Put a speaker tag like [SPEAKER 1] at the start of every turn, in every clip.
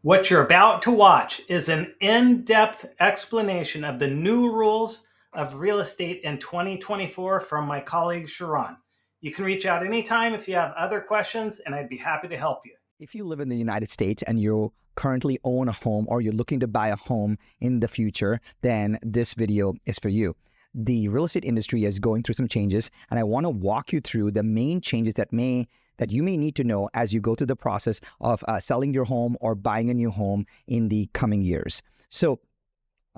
[SPEAKER 1] What you're about to watch is an in-depth explanation of the new rules of real estate in 2024 from my colleague Sharon. You can reach out anytime if you have other questions, and I'd be happy to help you.
[SPEAKER 2] If you live in the United States and you currently own a home or you're looking to buy a home in the future, then this video is for you. The real estate industry is going through some changes, and I want to walk you through the main changes that you may need to know as you go through the process of selling your home or buying a new home in the coming years. So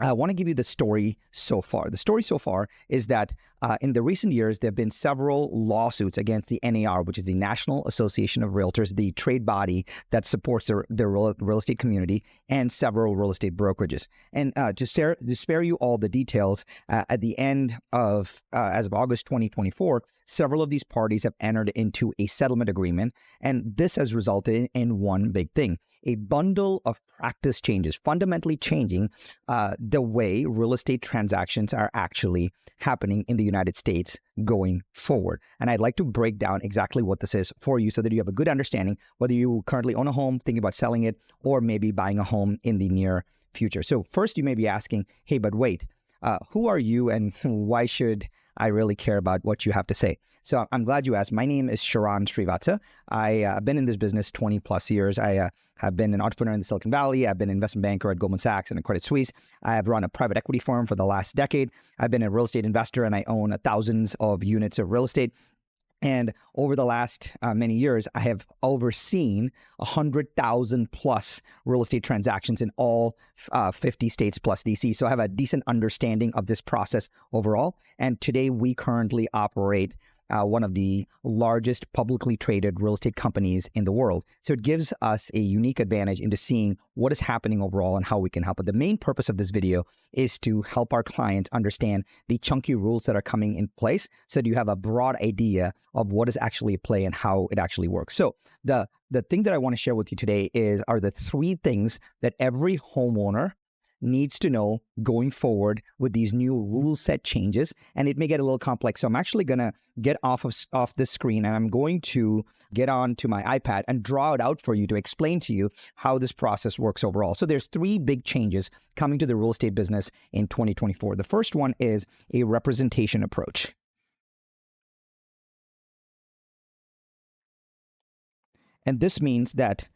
[SPEAKER 2] I want to give you the story so far. The story so far is that in the recent years, there have been several lawsuits against the NAR, which is the National Association of Realtors, the trade body that supports the real estate community, and several real estate brokerages. And to spare you all the details, at the end of, as of August 2024, several of these parties have entered into a settlement agreement, and this has resulted in one big thing: a bundle of practice changes, fundamentally changing the way real estate transactions are actually happening in the United States going forward. And I'd like to break down exactly what this is for you so that you have a good understanding whether you currently own a home, thinking about selling it, or maybe buying a home in the near future. So first you may be asking, hey, but wait, who are you and why should I really care about what you have to say? So I'm glad you asked. My name is Sharon Srivatsa. I've been in this business 20 plus years. I have been an entrepreneur in the Silicon Valley. I've been an investment banker at Goldman Sachs and at Credit Suisse. I have run a private equity firm for the last decade. I've been a real estate investor, and I own thousands of units of real estate. And over the last many years, I have overseen 100,000 plus real estate transactions in all 50 states plus DC. So I have a decent understanding of this process overall. And today we currently operate one of the largest publicly traded real estate companies in the world. So it gives us a unique advantage into seeing what is happening overall and how we can help. But the main purpose of this video is to help our clients understand the chunky rules that are coming in place so that you have a broad idea of what is actually at play and how it actually works. So the thing that I want to share with you today are the three things that every homeowner needs to know going forward with these new rule set changes. And it may get a little complex. So I'm actually going to get off the screen, and I'm going to get on to my iPad and draw it out for you to explain to you how this process works overall. So there's three big changes coming to the real estate business in 2024. The first one is a representation approach. And this means that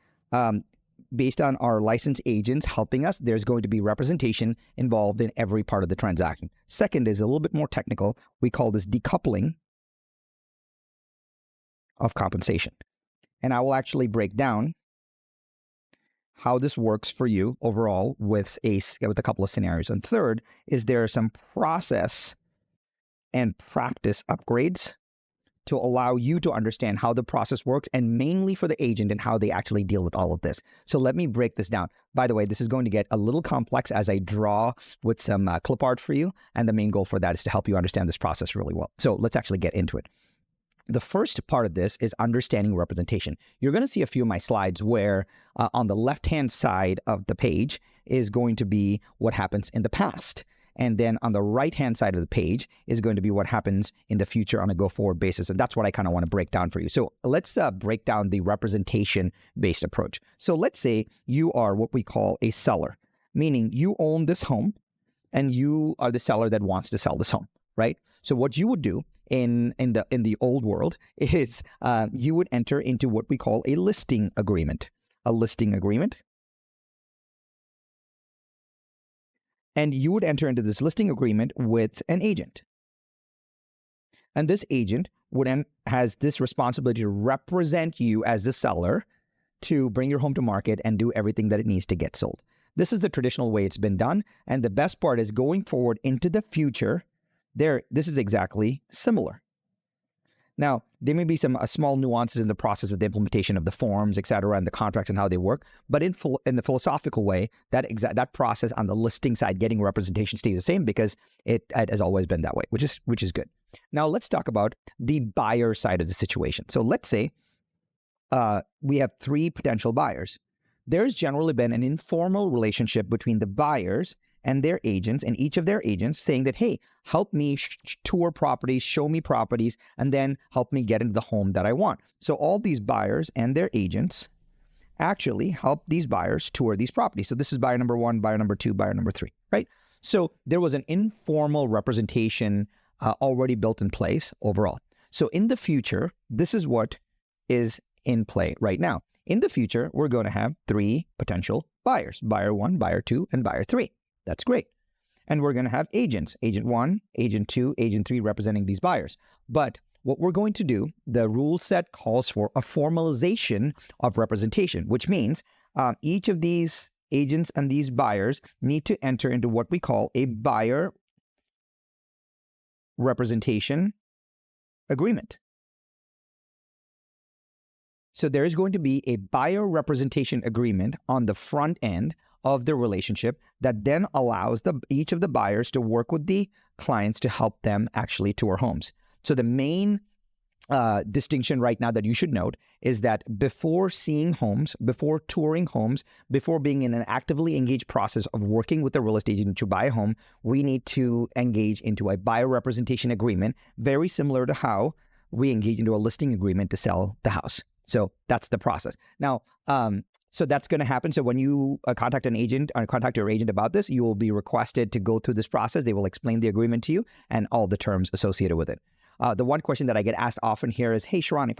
[SPEAKER 2] based on our licensed agents helping us, there's going to be representation involved in every part of the transaction. Second is a little bit more technical. We call this decoupling of compensation. And I will actually break down how this works for you overall with a couple of scenarios. And third is there are some process and practice upgrades to allow you to understand how the process works, and mainly for the agent and how they actually deal with all of this. So let me break this down. By the way, this is going to get a little complex as I draw with some clip art for you. And the main goal for that is to help you understand this process really well. So let's actually get into it. The first part of this is understanding representation. You're going to see a few of my slides where on the left-hand side of the page is going to be what happens in the past. And then on the right-hand side of the page is going to be what happens in the future on a go-forward basis. And that's what I kind of want to break down for you. So let's break down the representation-based approach. So let's say you are what we call a seller, meaning you own this home and you are the seller that wants to sell this home, right? So what you would do in the old world is you would enter into what we call a listing agreement. A listing agreement. And you would enter into this listing agreement with an agent. And this agent has this responsibility to represent you as the seller to bring your home to market and do everything that it needs to get sold. This is the traditional way it's been done. And the best part is going forward into the future, this is exactly similar. Now, there may be some small nuances in the process of the implementation of the forms, et cetera, and the contracts and how they work. But in the philosophical way, that process on the listing side, getting representation stays the same because it has always been that way, which is good. Now, let's talk about the buyer side of the situation. So let's say we have three potential buyers. There's generally been an informal relationship between the buyers and their agents, and each of their agents saying that, hey, help me tour properties, show me properties, and then help me get into the home that I want. So all these buyers and their agents actually help these buyers tour these properties. So this is buyer number 1, buyer number 2, buyer number 3, right? So there was an informal representation already built in place overall. So in the future, this is what is in play right now. In the future, we're going to have 3 potential buyers, buyer 1, buyer 2, and buyer 3. That's great. And we're going to have agents, agent 1, agent 2, agent 3 representing these buyers. But what we're going to do, the rule set calls for a formalization of representation, which means each of these agents and these buyers need to enter into what we call a buyer representation agreement. So there is going to be a buyer representation agreement on the front end of the relationship that then allows each of the buyers to work with the clients to help them actually tour homes. So the main distinction right now that you should note is that before seeing homes, before touring homes, before being in an actively engaged process of working with a real estate agent to buy a home, we need to engage into a buyer representation agreement, very similar to how we engage into a listing agreement to sell the house. So that's the process. Now, so that's going to happen. So when you contact an agent or contact your agent about this, you will be requested to go through this process. They will explain the agreement to you and all the terms associated with it. The one question that I get asked often here is, hey, Sharon, if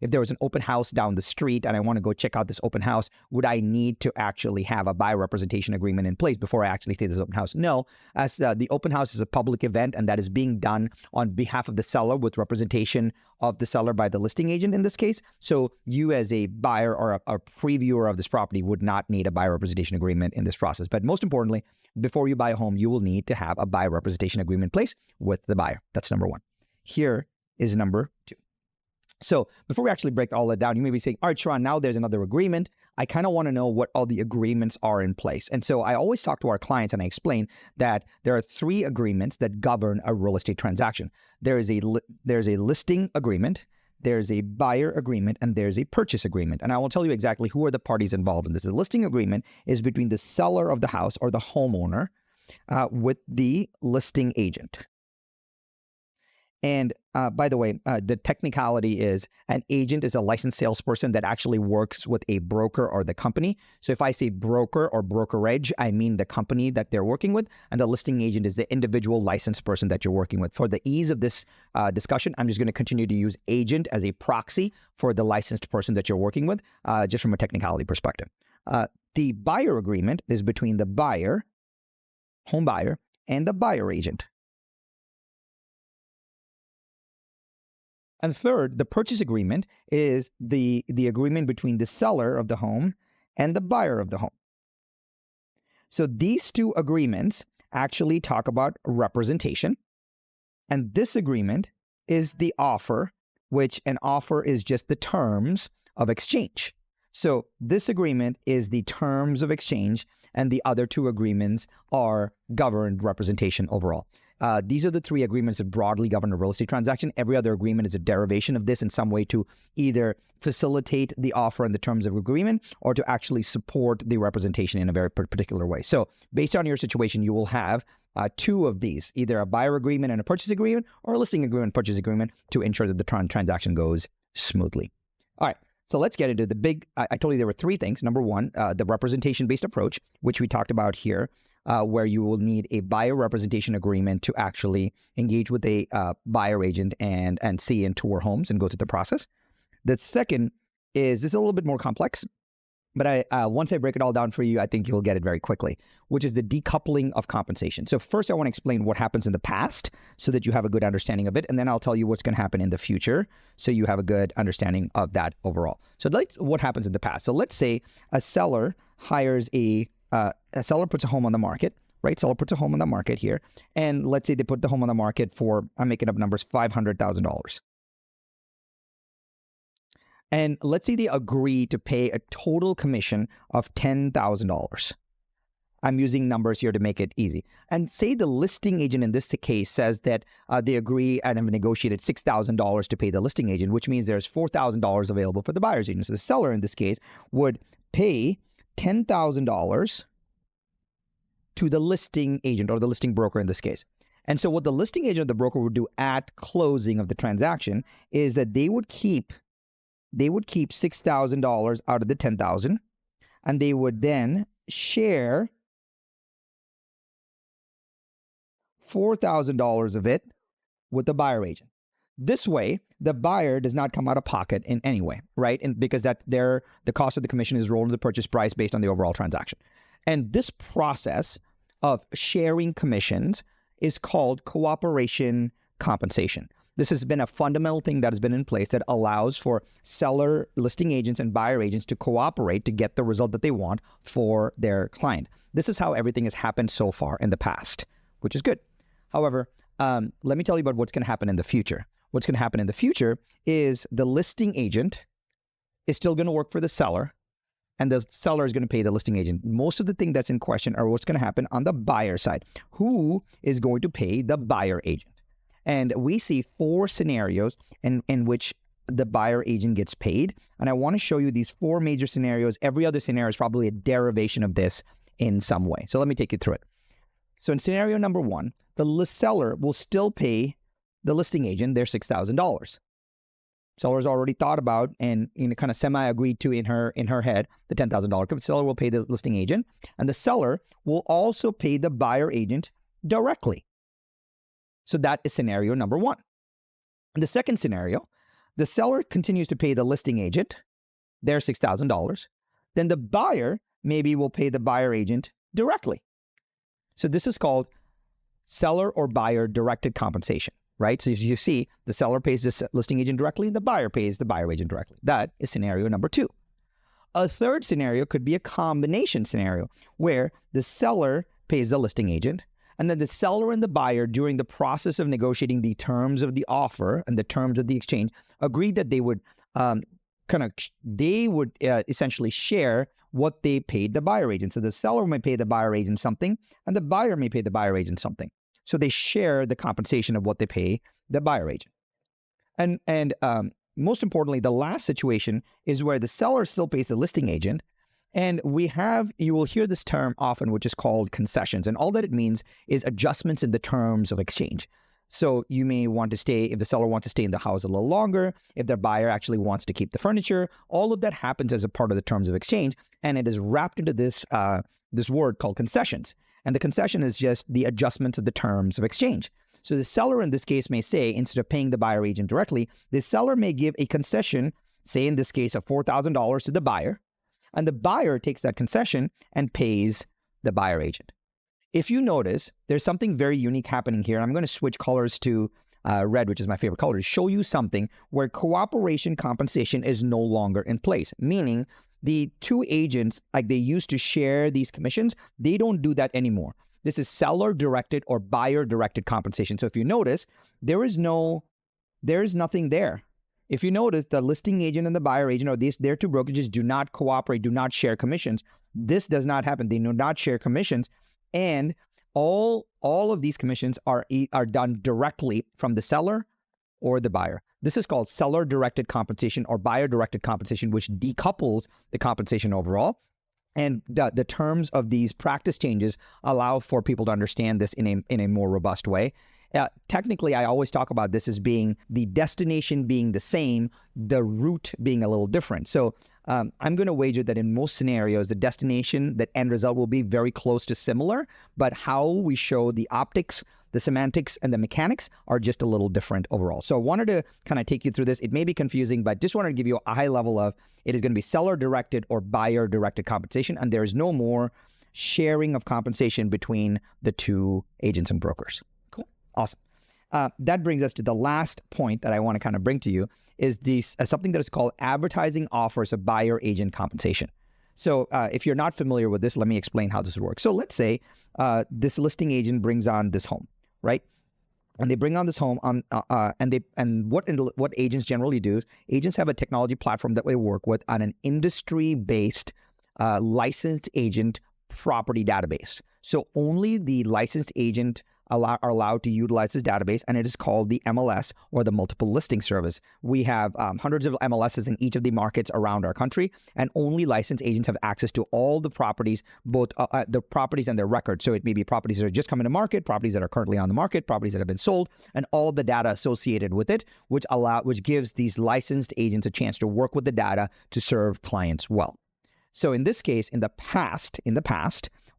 [SPEAKER 2] there was an open house down the street and I want to go check out this open house, would I need to actually have a buyer representation agreement in place before I actually take this open house? No, as the open house is a public event and that is being done on behalf of the seller with representation of the seller by the listing agent in this case. So you as a buyer or a previewer of this property would not need a buyer representation agreement in this process. But most importantly, before you buy a home, you will need to have a buyer representation agreement in place with the buyer. That's number 1. Here is number 2. So before we actually break all that down, you may be saying, all right, Sharon, now there's another agreement. I kind of want to know what all the agreements are in place. And so I always talk to our clients and I explain that there are 3 agreements that govern a real estate transaction. There's a listing agreement, there's a buyer agreement, and there's a purchase agreement. And I will tell you exactly who are the parties involved in this. The listing agreement is between the seller of the house or the homeowner with the listing agent. And by the way, the technicality is an agent is a licensed salesperson that actually works with a broker or the company. So if I say broker or brokerage, I mean the company that they're working with. And the listing agent is the individual licensed person that you're working with. For the ease of this discussion, I'm just going to continue to use agent as a proxy for the licensed person that you're working with, just from a technicality perspective. The buyer agreement is between the buyer, home buyer, and the buyer agent. And third, the purchase agreement is the agreement between the seller of the home and the buyer of the home. So these 2 agreements actually talk about representation. And this agreement is the offer, which an offer is just the terms of exchange. So this agreement is the terms of exchange, and the other 2 agreements are governed representation overall. These are the 3 agreements that broadly govern a real estate transaction. Every other agreement is a derivation of this in some way to either facilitate the offer and the terms of agreement or to actually support the representation in a very particular way. So based on your situation, you will have 2 of these, either a buyer agreement and a purchase agreement or a listing agreement, purchase agreement to ensure that the transaction goes smoothly. All right. So let's get into the big, I told you there were 3 things. Number 1, the representation-based approach, which we talked about here, where you will need a buyer representation agreement to actually engage with a buyer agent and see and tour homes and go through the process. The second is, this is a little bit more complex, but once I break it all down for you, I think you'll get it very quickly, which is the decoupling of compensation. So first, I want to explain what happens in the past so that you have a good understanding of it, and then I'll tell you what's going to happen in the future so you have a good understanding of that overall. So what happens in the past? So let's say a seller hires a seller puts a home on the market, right? Seller puts a home on the market here, and let's say they put the home on the market for, I'm making up numbers, $500,000. And let's say they agree to pay a total commission of $10,000. I'm using numbers here to make it easy. And say the listing agent in this case says that they agree and have negotiated $6,000 to pay the listing agent, which means there's $4,000 available for the buyer's agent. So the seller in this case would pay $10,000 to the listing agent or the listing broker in this case. And so what the listing agent or the broker would do at closing of the transaction is that they would keep they would keep $6,000 out of the $10,000, and they would then share $4,000 of it with the buyer agent. This way, the buyer does not come out of pocket in any way, right? And because the cost of the commission is rolled into the purchase price based on the overall transaction. And this process of sharing commissions is called cooperation compensation. This has been a fundamental thing that has been in place that allows for seller, listing agents, and buyer agents to cooperate to get the result that they want for their client. This is how everything has happened so far in the past, which is good. However, let me tell you about what's going to happen in the future. What's going to happen in the future is the listing agent is still going to work for the seller, and the seller is going to pay the listing agent. Most of the thing that's in question are what's going to happen on the buyer side. Who is going to pay the buyer agent? And we see 4 scenarios in which the buyer agent gets paid. And I want to show you these 4 major scenarios. Every other scenario is probably a derivation of this in some way. So let me take you through it. So in scenario number 1, the seller will still pay the listing agent their $6,000. Seller's already thought about and kind of semi-agreed to in her head the $10,000. Seller will pay the listing agent, and the seller will also pay the buyer agent directly. So that is scenario number 1. In the second scenario, the seller continues to pay the listing agent their $6,000. Then the buyer maybe will pay the buyer agent directly. So this is called seller or buyer directed compensation, right? So as you see, the seller pays the listing agent directly, and the buyer pays the buyer agent directly. That is scenario number 2. A third scenario could be a combination scenario where the seller pays the listing agent, and then the seller and the buyer, during the process of negotiating the terms of the offer and the terms of the exchange, agreed that they would essentially share what they paid the buyer agent. So the seller may pay the buyer agent something, and the buyer may pay the buyer agent something. So they share the compensation of what they pay the buyer agent. And most importantly, the last situation is where the seller still pays the listing agent. And you will hear this term often, which is called concessions. And all that it means is adjustments in the terms of exchange. So you may want to stay, if the seller wants to stay in the house a little longer, if the buyer actually wants to keep the furniture, all of that happens as a part of the terms of exchange. And it is wrapped into this word called concessions. And the concession is just the adjustments of the terms of exchange. So the seller in this case may say, instead of paying the buyer agent directly, the seller may give a concession, say in this case of $4,000 to the buyer, and the buyer takes that concession and pays the buyer agent. If you notice, there's something very unique happening here. I'm going to switch colors to red, which is my favorite color, to show you something where cooperation compensation is no longer in place, meaning the 2 agents, like they used to share these commissions, they don't do that anymore. This is seller-directed or buyer-directed compensation. So if you notice, there is nothing there. If you notice, the listing agent and the buyer agent, or their 2 brokerages, do not cooperate, do not share commissions. This does not happen. They do not share commissions, and all of these commissions are done directly from the seller or the buyer. This is called seller-directed compensation or buyer-directed compensation, which decouples the compensation overall. And the terms of these practice changes allow for people to understand this in a more robust way. Technically, I always talk about this as being the destination being the same, the route being a little different. So I'm going to wager that in most scenarios, the destination, the end result will be very close to similar, but how we show the optics, the semantics, and the mechanics are just a little different overall. So I wanted to kind of take you through this. It may be confusing, but just wanted to give you a high level of it is going to be seller-directed or buyer-directed compensation, and there is no more sharing of compensation between the 2 agents and brokers. Cool. Awesome. That brings us to the last point that I want to kind of bring to you is something that is called advertising offers of buyer agent compensation. So if you're not familiar with this, let me explain how this works. So let's say this listing agent brings on this home, right? And they bring on this home and what agents generally do is agents have a technology platform that they work with on an industry-based licensed agent property database. So only the licensed agent are allowed to utilize this database, and it is called the MLS, or the Multiple Listing Service. We have hundreds of MLSs in each of the markets around our country, and only licensed agents have access to all the properties, both the properties and their records. So it may be properties that are just coming to market, properties that are currently on the market, properties that have been sold, and all the data associated with it, which gives these licensed agents a chance to work with the data to serve clients well. So in this case, in the past,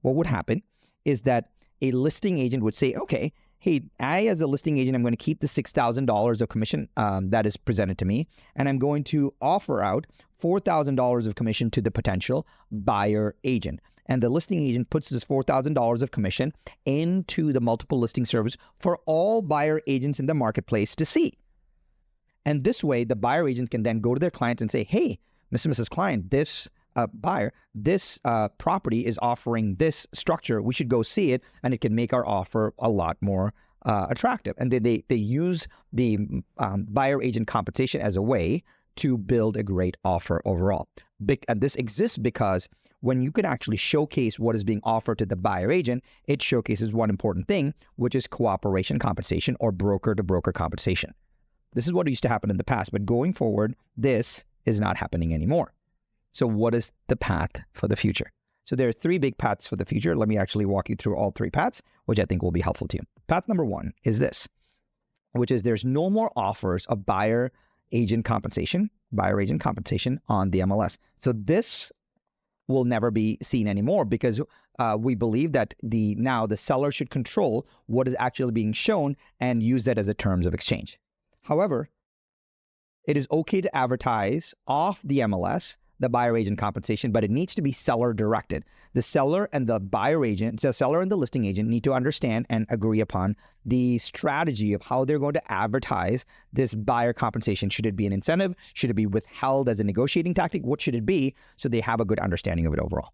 [SPEAKER 2] what would happen is that a listing agent would say, okay, hey, I, as a listing agent, I'm going to keep the $6,000 of commission that is presented to me, and I'm going to offer out $4,000 of commission to the potential buyer agent. And the listing agent puts this $4,000 of commission into the multiple listing service for all buyer agents in the marketplace to see. And this way, the buyer agent can then go to their clients and say, hey, Mr. and Mrs. Client, this buyer, this property is offering this structure. We should go see it, and it can make our offer a lot more attractive. And they use the buyer agent compensation as a way to build a great offer overall. And this exists because when you can actually showcase what is being offered to the buyer agent, it showcases one important thing, which is cooperation compensation, or broker-to-broker compensation. This is what used to happen in the past, but going forward, this is not happening anymore. So what is the path for the future? So there are three big paths for the future. Let me actually walk you through all three paths, which I think will be helpful to you. Path number one is this, which is there's no more offers of buyer agent compensation on the MLS. So this will never be seen anymore, because we believe that now the seller should control what is actually being shown and use that as a terms of exchange. However, it is okay to advertise off the MLS the buyer agent compensation, but it needs to be seller directed. The seller and the buyer agent, the seller and the listing agent, need to understand and agree upon the strategy of how they're going to advertise this buyer compensation. Should it be an incentive? Should it be withheld as a negotiating tactic? What should it be? So they have a good understanding of it overall.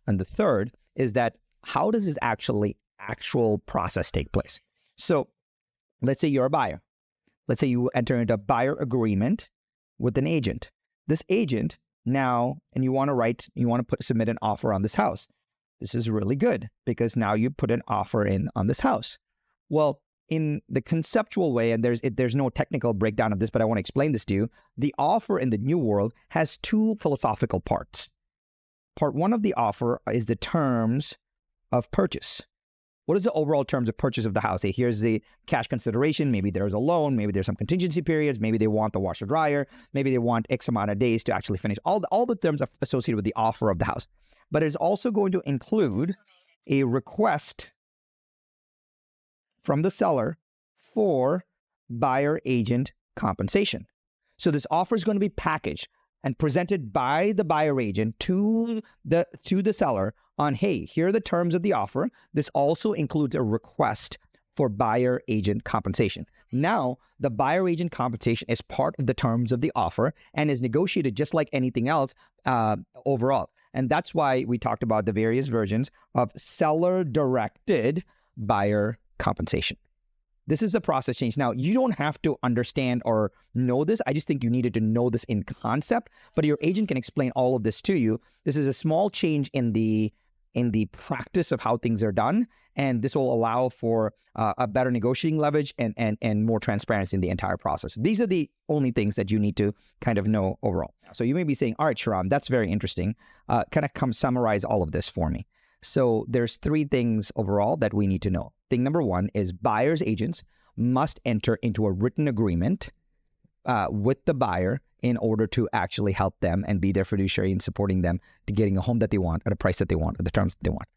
[SPEAKER 2] And the third is that how does this actual process take place? So let's say you're a buyer. Let's say you enter into a buyer agreement with an agent. This agent now, and you want to submit an offer on this house. This is really good, because now you put an offer in on this house. Well, in the conceptual way, and there's no technical breakdown of this, but I want to explain this to you. The offer in the new world has two philosophical parts. Part one of the offer is the terms of purchase. What is the overall terms of purchase of the house? Hey, here's the cash consideration. Maybe there's a loan. Maybe there's some contingency periods. Maybe they want the washer dryer. Maybe they want X amount of days to actually finish. All the terms are associated with the offer of the house. But it's also going to include a request from the seller for buyer agent compensation. So this offer is going to be packaged and presented by the buyer agent to the seller on, hey, here are the terms of the offer. This also includes a request for buyer agent compensation. Now, the buyer agent compensation is part of the terms of the offer and is negotiated just like anything else overall. And that's why we talked about the various versions of seller-directed buyer compensation. This is a process change. Now, you don't have to understand or know this. I just think you needed to know this in concept, but your agent can explain all of this to you. This is a small change in the practice of how things are done, and this will allow for a better negotiating leverage and more transparency in the entire process. These are the only things that you need to kind of know overall. So you may be saying, all right, Sharon, that's very interesting. Kind of come summarize all of this for me. So there's three things overall that we need to know. Thing number one is buyer's agents must enter into a written agreement with the buyer in order to actually help them and be their fiduciary in supporting them to getting a home that they want at a price that they want, at the terms that they want.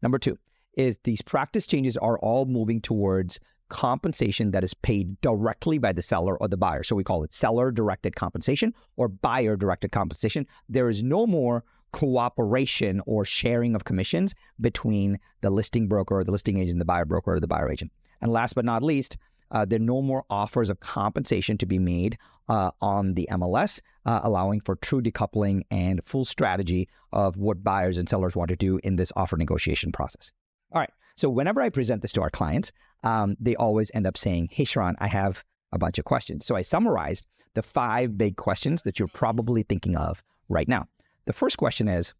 [SPEAKER 2] Number two is these practice changes are all moving towards compensation that is paid directly by the seller or the buyer. So we call it seller-directed compensation or buyer-directed compensation. There is no more cooperation or sharing of commissions between the listing broker or the listing agent, the buyer broker or the buyer agent. And last but not least, there are no more offers of compensation to be made on the MLS, allowing for true decoupling and full strategy of what buyers and sellers want to do in this offer negotiation process. All right. So whenever I present this to our clients, they always end up saying, hey, Sharon, I have a bunch of questions. So I summarized the 5 big questions that you're probably thinking of right now. The first question is,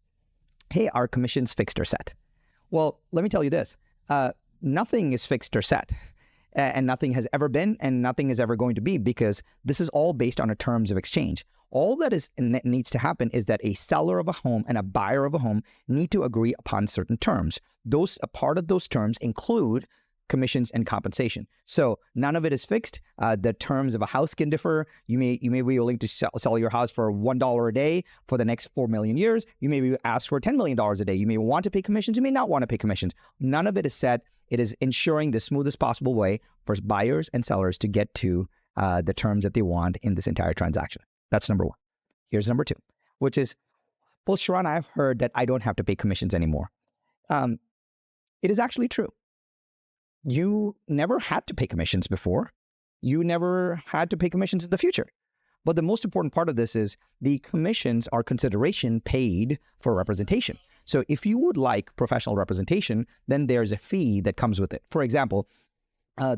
[SPEAKER 2] hey, are commissions fixed or set? Well, let me tell you this. nothing is fixed or set. And nothing has ever been, and nothing is ever going to be, because this is all based on a terms of exchange. All that needs to happen is that a seller of a home and a buyer of a home need to agree upon certain terms. A part of those terms include commissions and compensation. So none of it is fixed. The terms of a house can differ. You may be willing to sell your house for $1 a day for the next 4 million years. You may be asked for $10 million a day. You may want to pay commissions. You may not want to pay commissions. None of it is set. It is ensuring the smoothest possible way for buyers and sellers to get to the terms that they want in this entire transaction. That's number one. Here's number two, which is, well, Sharon, I've heard that I don't have to pay commissions anymore. It is actually true. You never had to pay commissions before. You never had to pay commissions in the future. But the most important part of this is the commissions are consideration paid for representation. So if you would like professional representation, then there's a fee that comes with it. For example,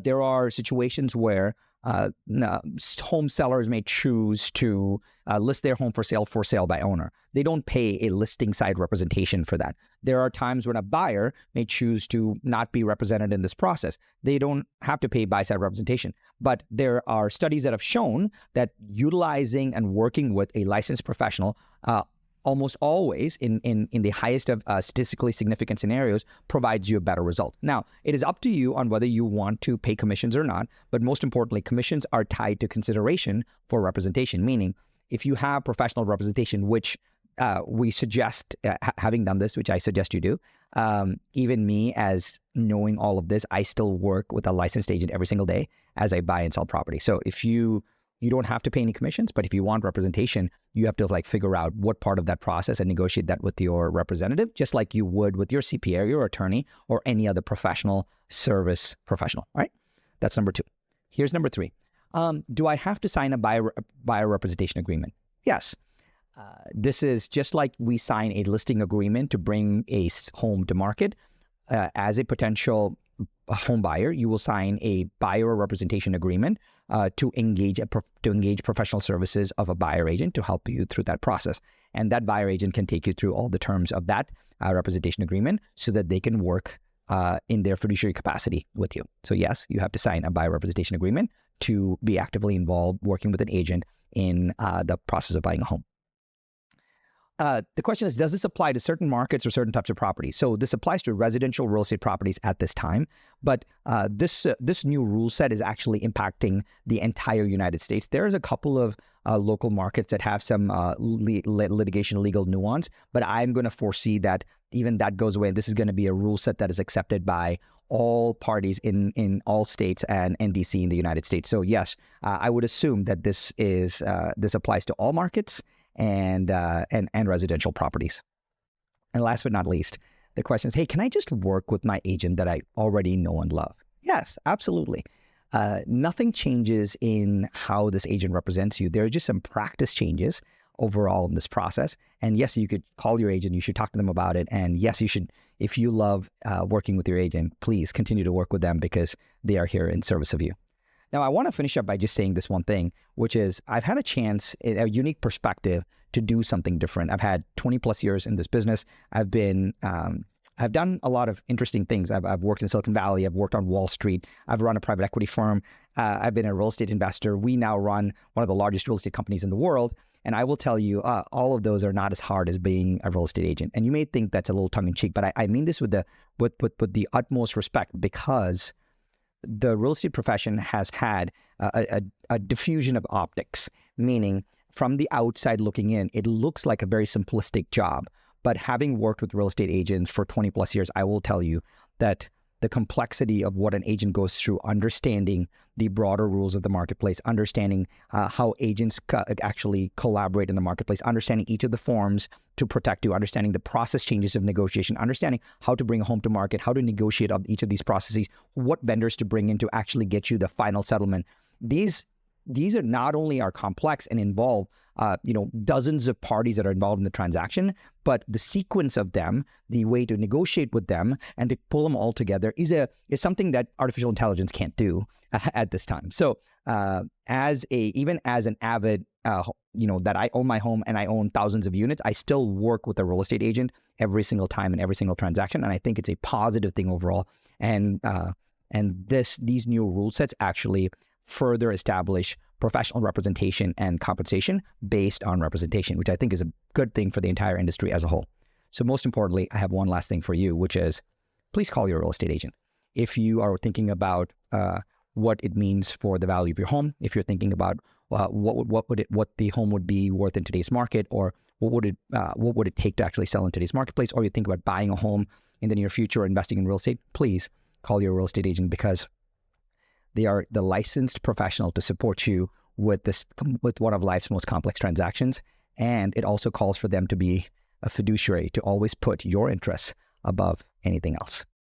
[SPEAKER 2] there are situations where home sellers may choose to list their home for sale by owner. They don't pay a listing side representation for that. There are times when a buyer may choose to not be represented in this process. They don't have to pay buy side representation. But there are studies that have shown that utilizing and working with a licensed professional almost always in the highest of statistically significant scenarios provides you a better result. Now, it is up to you on whether you want to pay commissions or not, but most importantly, commissions are tied to consideration for representation, meaning if you have professional representation, which we suggest, having done this, which I suggest you do, even me as knowing all of this, I still work with a licensed agent every single day as I buy and sell property. So if you don't have to pay any commissions, but if you want representation, you have to figure out what part of that process and negotiate that with your representative, just like you would with your CPA or your attorney or any other professional service professional, right? That's number two. Here's number three. Do I have to sign a buyer representation agreement? Yes. This is just like we sign a listing agreement to bring a home to market. As a potential home buyer, you will sign a buyer representation agreement to engage professional services of a buyer agent to help you through that process. And that buyer agent can take you through all the terms of that representation agreement so that they can work in their fiduciary capacity with you. So yes, you have to sign a buyer representation agreement to be actively involved working with an agent in the process of buying a home. The question is, does this apply to certain markets or certain types of properties? So this applies to residential real estate properties at this time, but this new rule set is actually impacting the entire United States. There's a couple of local markets that have some litigation legal nuance, but I'm going to foresee that even that goes away. This is going to be a rule set that is accepted by all parties in all states and DC in the United States. So yes, I would assume that this applies to all markets and residential properties. And last but not least, the question is, hey, can I just work with my agent that I already know and love? Yes, absolutely. Nothing changes in how this agent represents you. There are just some practice changes overall in this process. And yes, you could call your agent, you should talk to them about it. And yes, you should, if you love working with your agent, please continue to work with them because they are here in service of you. Now, I want to finish up by just saying this one thing, which is I've had a chance, a unique perspective to do something different. I've had 20 plus years in this business. I've done a lot of interesting things. I've worked in Silicon Valley. I've worked on Wall Street. I've run a private equity firm. I've been a real estate investor. We now run one of the largest real estate companies in the world. And I will tell you, all of those are not as hard as being a real estate agent. And you may think that's a little tongue in cheek, but I mean this with the utmost respect, because the real estate profession has had a diffusion of optics, meaning from the outside looking in, it looks like a very simplistic job. But having worked with real estate agents for 20 plus years, I will tell you that the complexity of what an agent goes through, understanding the broader rules of the marketplace, understanding how agents actually collaborate in the marketplace, understanding each of the forms to protect you, understanding the process changes of negotiation, understanding how to bring a home to market, how to negotiate on each of these processes, what vendors to bring in to actually get you the final settlement. These these are not only are complex and involve dozens of parties that are involved in the transaction, but the sequence of them, the way to negotiate with them and to pull them all together is something that artificial intelligence can't do at this time. So even as an avid that I own my home and I own thousands of units, I still work with a real estate agent every single time in every single transaction, and I think it's a positive thing overall. And these new rule sets actually further establish professional representation and compensation based on representation, which I think is a good thing for the entire industry as a whole. So most importantly, I have one last thing for you, which is please call your real estate agent. If you are thinking about what it means for the value of your home, if you're thinking about what the home would be worth in today's market, or what would it take to actually sell in today's marketplace, or you think about buying a home in the near future or investing in real estate, please call your real estate agent, because they are the licensed professional to support you with one of life's most complex transactions. And it also calls for them to be a fiduciary, to always put your interests above anything else.